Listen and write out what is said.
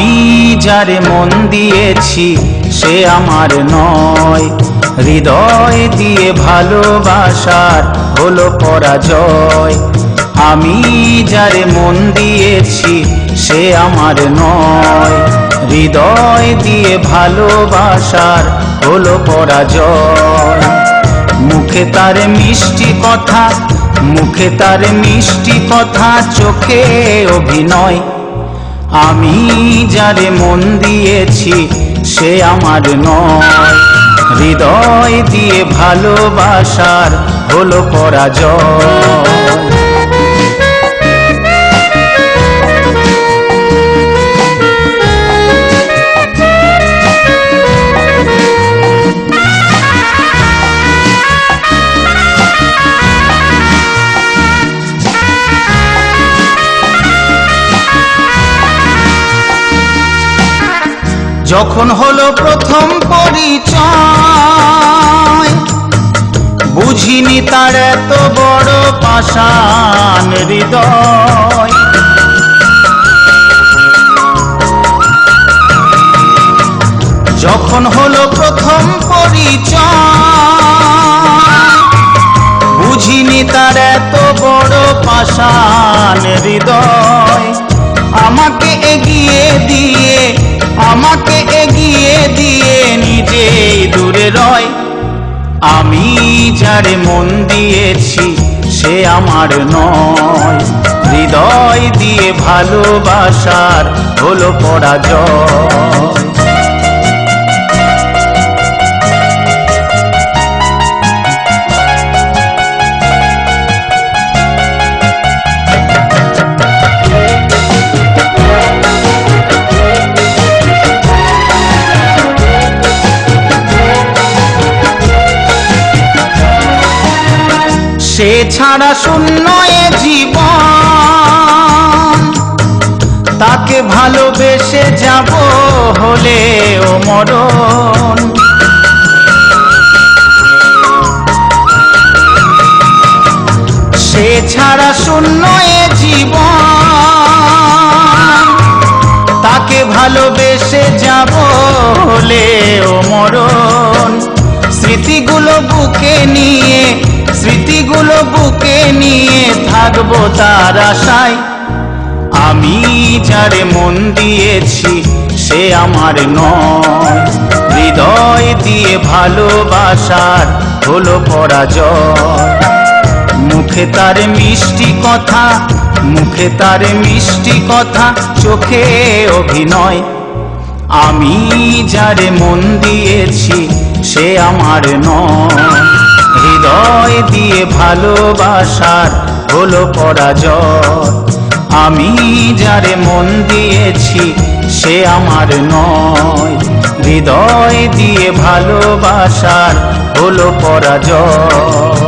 আমি যারে মন দিয়েছি সে আমার নয়, হৃদয় দিয়ে ভালোবাসার হলো পরাজয়। আমি যারে মন দিয়েছি সে আমার নয়, হৃদয় দিয়ে ভালোবাসার হলো পরাজয়। মুখে তার মিষ্টি কথা, মুখে তার মিষ্টি কথা, চোখে অভিনয়। আমি যারে মন দিয়েছি সে আমার নয়, হৃদয় দিয়ে ভালোবাসার হলো পরাজয়। যখন হলো প্রথম পরিচয়, বুঝিনি তার এত বড় পাষাণ হৃদয়। যখন হলো প্রথম পরিচয়, বুঝিনি তার এত বড় পাষাণ হৃদয়। আমাকে এগিয়ে দিয়ে, আমাকে এগিয়ে দিয়ে নিজেই দূরে রয়। আমি যারে মন দিয়েছি সে আমার নয়, হৃদয় দিয়ে ভালোবাসার হলো পরাজয়। সে ছাড়া শূন্য এ জীবন, তাকে ভালোবেসে যাব হলেও মরণ। সে ছাড়া শূন্য এ জীবন, তাকে ভালোবেসে যাব হলেও মরণ। স্মৃতিগুলো বুকে নিয়ে, স্মৃতিগুলো বুকে নিয়ে থাকবো তার আশায়। আমি যারে মন দিয়েছি সে আমার নয়, হৃদয় দিয়ে ভালোবাসার হলো পরাজয়। মুখে তার মিষ্টি কথা, মুখে তার মিষ্টি কথা, চোখে অভিনয়। আমি যারে মন দিয়েছি সে আমার নয়, হৃদয় দিয়ে ভালোবাসার হলো পরাজয়। আমি যারে মন দিয়েছি সে আমার নয়, হৃদয় দিয়ে ভালোবাসার হলো পরাজয়।